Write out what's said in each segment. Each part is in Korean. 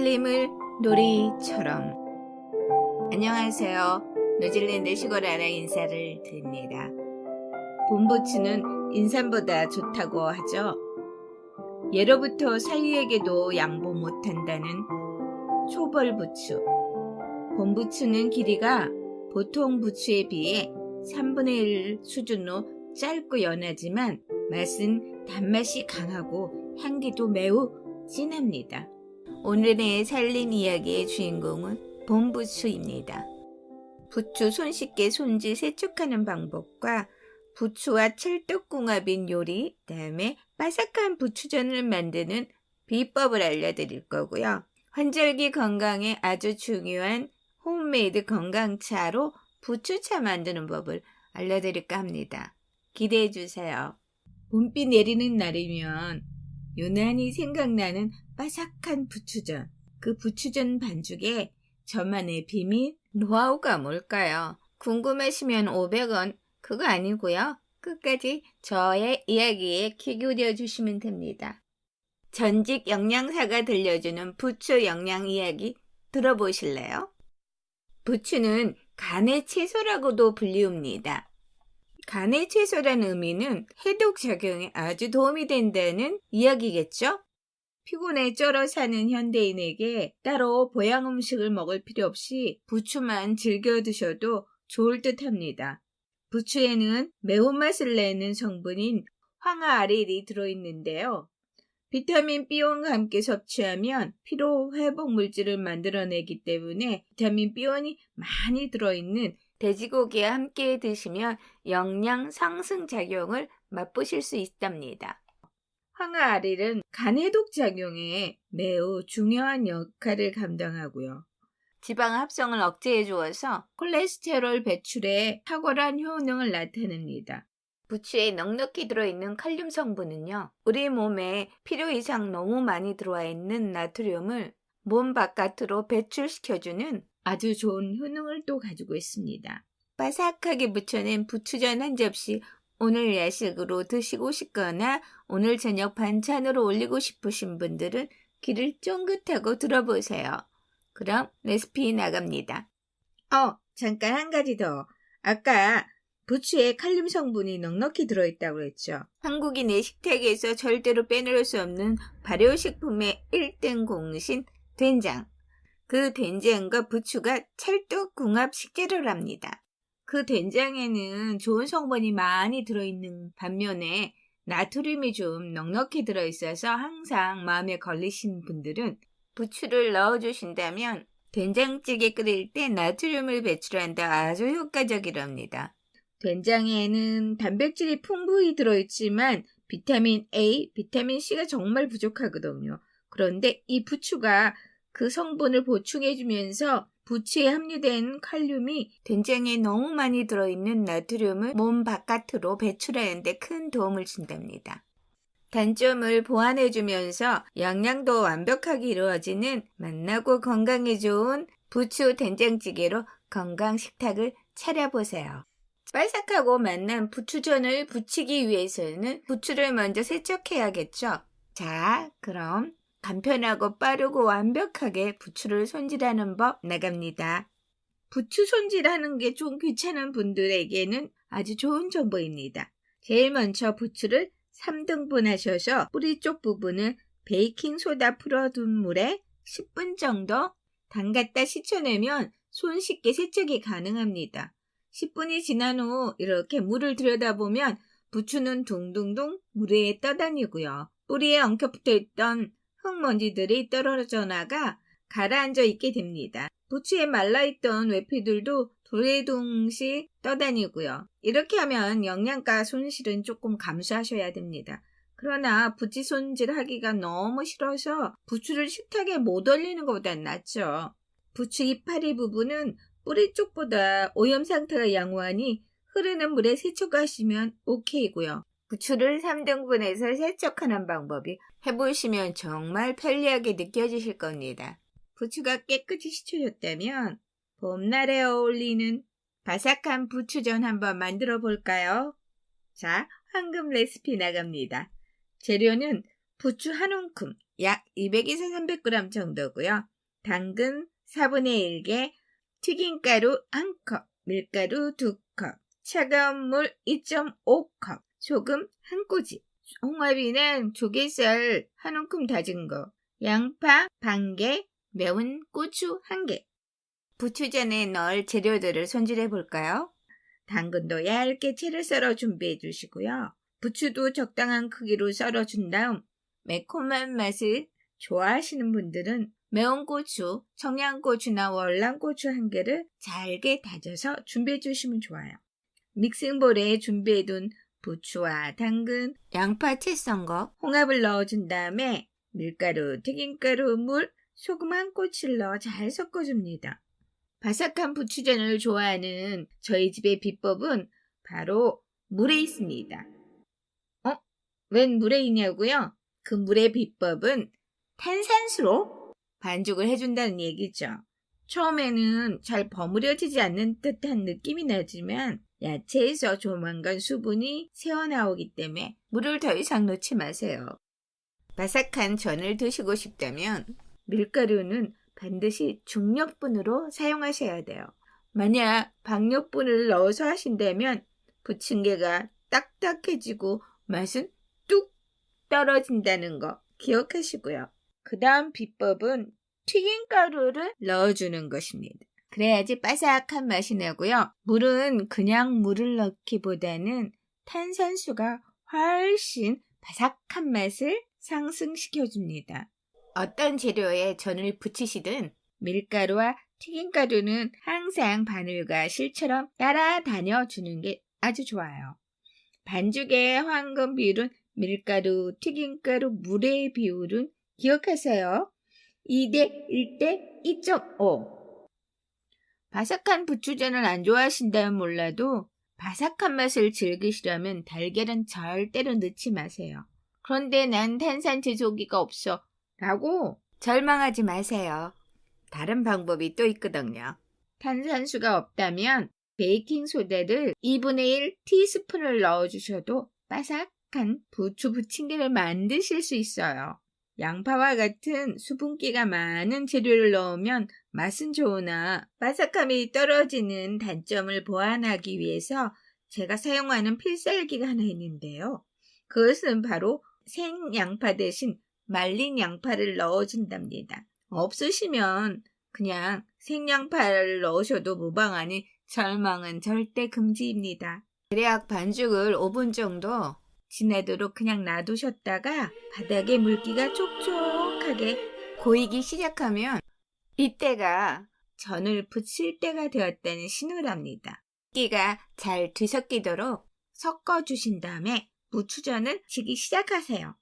살림을 놀이처럼. 안녕하세요. 뉴질랜드 시골 아라 인사를 드립니다. 봄부추는 인삼보다 좋다고 하죠. 예로부터 사위에게도 양보 못한다는 초벌부추. 봄부추는 길이가 보통 부추에 비해 3분의 1 수준으로 짧고 연하지만 맛은 단맛이 강하고 향기도 매우 진합니다. 오늘의 살림 이야기의 주인공은 봄부추입니다. 부추 손쉽게 손질 세척하는 방법과 부추와 찰떡궁합인 요리, 그다음에 바삭한 부추전을 만드는 비법을 알려드릴 거고요. 환절기 건강에 아주 중요한 홈메이드 건강차로 부추차 만드는 법을 알려드릴까 합니다. 기대해 주세요. 봄비 내리는 날이면 유난히 생각나는 바삭한 부추전. 그 부추전 반죽에 저만의 비밀 노하우가 뭘까요? 궁금하시면 500원 그거 아니고요. 끝까지 저의 이야기에 귀 기울여 주시면 됩니다. 전직 영양사가 들려주는 부추 영양 이야기 들어보실래요? 부추는 간의 채소라고도 불리웁니다. 간의 채소라는 의미는 해독 작용에 아주 도움이 된다는 이야기겠죠? 피곤에 쩔어 사는 현대인에게 따로 보양 음식을 먹을 필요 없이 부추만 즐겨 드셔도 좋을 듯 합니다. 부추에는 매운맛을 내는 성분인 황화아릴이 들어있는데요. 비타민 B원과 함께 섭취하면 피로 회복 물질을 만들어내기 때문에 비타민 B원이 많이 들어있는 돼지고기와 함께 드시면 영양 상승 작용을 맛보실 수 있답니다. 황화아릴은 간 해독 작용에 매우 중요한 역할을 감당하고요. 지방 합성을 억제해 주어서 콜레스테롤 배출에 탁월한 효능을 나타냅니다. 부추에 넉넉히 들어있는 칼륨 성분은요, 우리 몸에 필요 이상 너무 많이 들어와 있는 나트륨을 몸 바깥으로 배출시켜주는 아주 좋은 효능을 또 가지고 있습니다. 바삭하게 부쳐낸 부추전 한 접시 오늘 야식으로 드시고 싶거나 오늘 저녁 반찬으로 올리고 싶으신 분들은 귀를 쫑긋하고 들어보세요. 그럼 레시피 나갑니다. 잠깐 한 가지 더. 아까 부추에 칼륨 성분이 넉넉히 들어있다고 했죠. 한국인의 식탁에서 절대로 빼놓을 수 없는 발효식품의 1등 공신 된장. 그 된장과 부추가 찰떡궁합 식재료랍니다. 그 된장에는 좋은 성분이 많이 들어있는 반면에 나트륨이 좀 넉넉히 들어있어서 항상 마음에 걸리신 분들은 부추를 넣어주신다면 된장찌개 끓일 때 나트륨을 배출한다 아주 효과적이랍니다. 된장에는 단백질이 풍부히 들어있지만 비타민 A, 비타민 C가 정말 부족하거든요. 그런데 이 부추가 그 성분을 보충해주면서 부추에 함유된 칼륨이 된장에 너무 많이 들어있는 나트륨을 몸 바깥으로 배출하는 데 큰 도움을 준답니다. 단점을 보완해주면서 영양도 완벽하게 이루어지는 맛나고 건강에 좋은 부추 된장찌개로 건강 식탁을 차려보세요. 바삭하고 맛난 부추전을 부치기 위해서는 부추를 먼저 세척해야겠죠. 자, 그럼 간편하고 빠르고 완벽하게 부추를 손질하는 법 나갑니다. 부추 손질하는 게 좀 귀찮은 분들에게는 아주 좋은 정보입니다. 제일 먼저 부추를 3등분 하셔서 뿌리 쪽 부분을 베이킹소다 풀어둔 물에 10분 정도 담갔다 씻어내면 손쉽게 세척이 가능합니다. 10분이 지난 후 이렇게 물을 들여다보면 부추는 둥둥둥 물 위에 떠다니고요. 뿌리에 엉켜붙어 있던 흙먼지들이 떨어져 나가 가라앉아 있게 됩니다. 부추에 말라있던 외피들도 두레둥씩 떠다니고요. 이렇게 하면 영양가 손실은 조금 감수하셔야 됩니다. 그러나 부추 손질하기가 너무 싫어서 부추를 식탁에 못 올리는 것보단 낫죠. 부추 이파리 부분은 뿌리 쪽보다 오염 상태가 양호하니 흐르는 물에 세척하시면 오케이고요. 부추를 3등분해서 세척하는 방법이 해보시면 정말 편리하게 느껴지실 겁니다. 부추가 깨끗이 씻어졌다면 봄날에 어울리는 바삭한 부추전 한번 만들어 볼까요? 자, 황금 레시피 나갑니다. 재료는 부추 한 움큼, 약 200에서 300g 정도고요. 당근 4분의 1개, 튀김가루 1컵, 밀가루 2컵, 차가운 물 2.5컵, 소금 1꼬집, 홍합이는 조개살 1움큼 다진 거, 양파 반개, 매운 고추 1개. 부추 전에 넣을 재료들을 손질해 볼까요? 당근도 얇게 채를 썰어 준비해 주시고요. 부추도 적당한 크기로 썰어준 다음 매콤한 맛을 좋아하시는 분들은 매운 고추, 청양고추나 월남고추 1개를 잘게 다져서 준비해 주시면 좋아요. 믹싱볼에 준비해둔 부추와 당근, 양파 채 썬 거, 홍합을 넣어준 다음에 밀가루, 튀김가루, 물, 소금 1꼬치를 넣어 잘 섞어줍니다. 바삭한 부추전을 좋아하는 저희 집의 비법은 바로 물에 있습니다. 웬 물에 있냐고요? 그 물의 비법은 탄산수로 반죽을 해준다는 얘기죠. 처음에는 잘 버무려지지 않는 듯한 느낌이 나지만 야채에서 조만간 수분이 새어나오기 때문에 물을 더 이상 넣지 마세요. 바삭한 전을 드시고 싶다면 밀가루는 반드시 중력분으로 사용하셔야 돼요. 만약 박력분을 넣어서 하신다면 부침개가 딱딱해지고 맛은 뚝 떨어진다는 거 기억하시고요. 그 다음 비법은 튀김가루를 넣어주는 것입니다. 그래야지 바삭한 맛이 나고요. 물은 그냥 물을 넣기보다는 탄산수가 훨씬 바삭한 맛을 상승시켜줍니다. 어떤 재료에 전을 부치시든 밀가루와 튀김가루는 항상 바늘과 실처럼 따라다녀 주는 게 아주 좋아요. 반죽의 황금 비율은 밀가루, 튀김가루, 물의 비율은 기억하세요. 2대 1대 2.5. 바삭한 부추전을 안 좋아하신다면 몰라도 바삭한 맛을 즐기시려면 달걀은 절대로 넣지 마세요. 그런데 난 탄산 제조기가 없어 라고 절망하지 마세요. 다른 방법이 또 있거든요. 탄산수가 없다면 베이킹소다를 2분의 1 티스푼을 넣어주셔도 바삭한 부추 부침개를 만드실 수 있어요. 양파와 같은 수분기가 많은 재료를 넣으면 맛은 좋으나 바삭함이 떨어지는 단점을 보완하기 위해서 제가 사용하는 필살기가 하나 있는데요. 그것은 바로 생양파 대신 말린 양파를 넣어준답니다. 없으시면 그냥 생양파를 넣으셔도 무방하니 절망은 절대 금지입니다. 대략 반죽을 5분 정도 지나도록 그냥 놔두셨다가 바닥에 물기가 촉촉하게 고이기 시작하면 이때가 전을 부칠 때가 되었다는 신호랍니다. 물기가 잘 뒤섞이도록 섞어주신 다음에 부추전을 치기 시작하세요.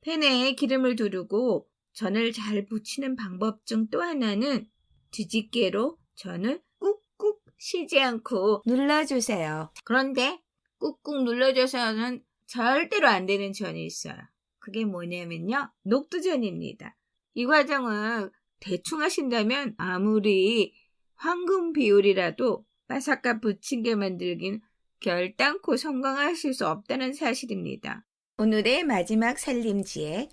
팬에 기름을 두르고 전을 잘 부치는 방법 중 또 하나는 뒤집개로 전을 꾹꾹 쉬지 않고 눌러주세요. 그런데 꾹꾹 눌러줘서는 절대로 안 되는 전이 있어요. 그게 뭐냐면요. 녹두전입니다. 이 과정을 대충 하신다면 아무리 황금 비율이라도 바삭한 부침개 만들긴 결단코 성공하실 수 없다는 사실입니다. 오늘의 마지막 살림지에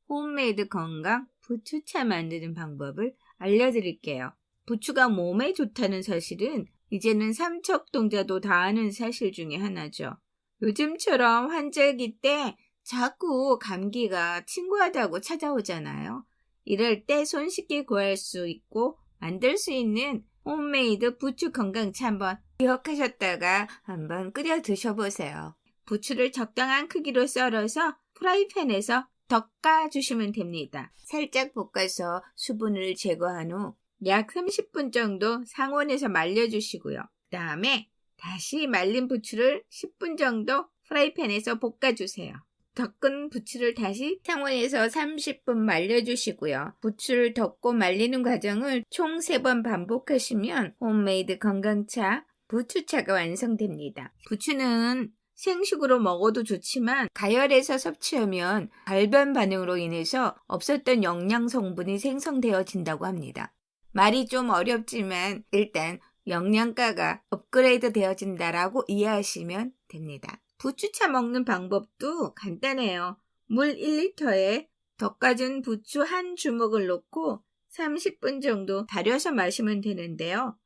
홈메이드 건강 부추차 만드는 방법을 알려드릴게요. 부추가 몸에 좋다는 사실은 이제는 삼척동자도 다 아는 사실 중에 하나죠. 요즘처럼 환절기 때 자꾸 감기가 친구하다고 찾아오잖아요. 이럴 때 손쉽게 구할 수 있고 만들 수 있는 홈메이드 부추 건강차 한번 기억하셨다가 한번 끓여 드셔보세요. 부추를 적당한 크기로 썰어서 프라이팬에서 덮어주시면 됩니다. 살짝 볶아서 수분을 제거한 후 약 30분 정도 상온에서 말려주시고요. 그 다음에 다시 말린 부추를 10분 정도 프라이팬에서 볶아주세요. 덮은 부추를 다시 상온에서 30분 말려주시고요. 부추를 덮고 말리는 과정을 총 3번 반복하시면 홈메이드 건강차 부추차가 완성됩니다. 부추는 생식으로 먹어도 좋지만 가열해서 섭취하면 발변 반응으로 인해서 없었던 영양 성분이 생성되어진다고 합니다. 말이 좀 어렵지만 일단 영양가가 업그레이드 되어진다라고 이해하시면 됩니다. 부추차 먹는 방법도 간단해요. 물 1리터에 덮가진 부추 한 주먹을 넣고 30분 정도 달여서 마시면 되는데요.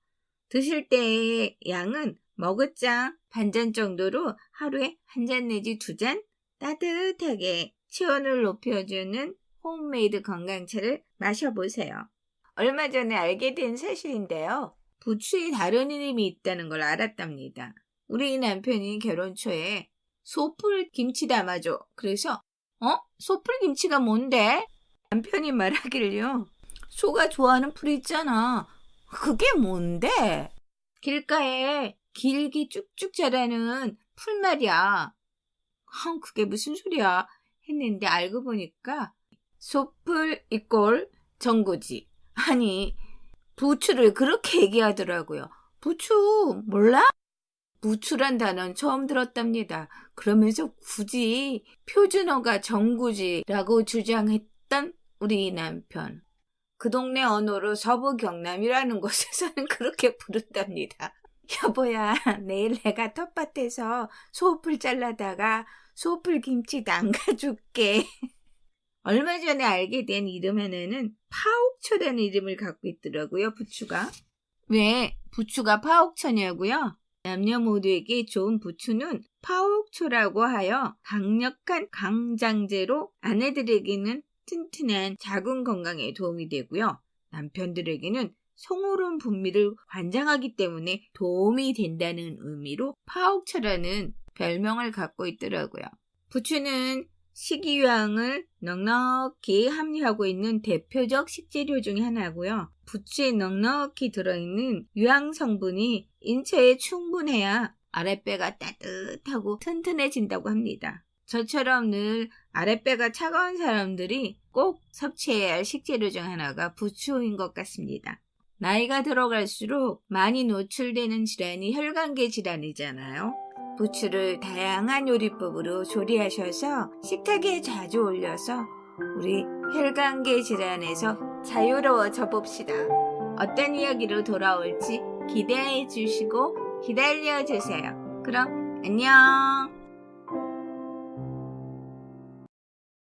드실 때의 양은 머그잔 반잔 정도로 하루에 1잔 내지 2잔 따뜻하게 체온을 높여주는 홈메이드 건강차를 마셔보세요. 얼마 전에 알게 된 사실인데요. 부추에 다른 이름이 있다는 걸 알았답니다. 우리 남편이 결혼 초에 소풀 김치 담아줘. 그래서 소풀 김치가 뭔데? 남편이 말하길요. 소가 좋아하는 풀 있잖아. 그게 뭔데? 길가에 길게 쭉쭉 자라는 풀 말이야. 그게 무슨 소리야? 했는데 알고 보니까 소풀 이꼴 전구지. 아니, 부추를 그렇게 얘기하더라고요. 부추 몰라? 부추란 단어는 처음 들었답니다. 그러면서 굳이 표준어가 전구지라고 주장했던 우리 남편. 그 동네 언어로 서부 경남이라는 곳에서는 그렇게 부른답니다. 여보야, 내일 내가 텃밭에서 소풀 잘라다가 소풀 김치 담가줄게. 얼마 전에 알게 된 이름 하나는 파옥초라는 이름을 갖고 있더라고요, 부추가. 왜 부추가 파옥초냐고요? 남녀 모두에게 좋은 부추는 파옥초라고 하여 강력한 강장제로 아내들에게는 튼튼한 자궁 건강에 도움이 되고요. 남편들에게는 성호론 분비를 관장하기 때문에 도움이 된다는 의미로 파옥초라는 별명을 갖고 있더라고요. 부추는 식이유황을 넉넉히 함유하고 있는 대표적 식재료 중에 하나고요. 부추에 넉넉히 들어있는 유황 성분이 인체에 충분해야 아랫배가 따뜻하고 튼튼해진다고 합니다. 저처럼 늘 아랫배가 차가운 사람들이 꼭 섭취해야 할 식재료 중 하나가 부추인 것 같습니다. 나이가 들어갈수록 많이 노출되는 질환이 혈관계 질환이잖아요. 부추를 다양한 요리법으로 조리하셔서 식탁에 자주 올려서 우리 혈관계 질환에서 자유로워져 봅시다. 어떤 이야기로 돌아올지 기대해 주시고 기다려 주세요. 그럼 안녕.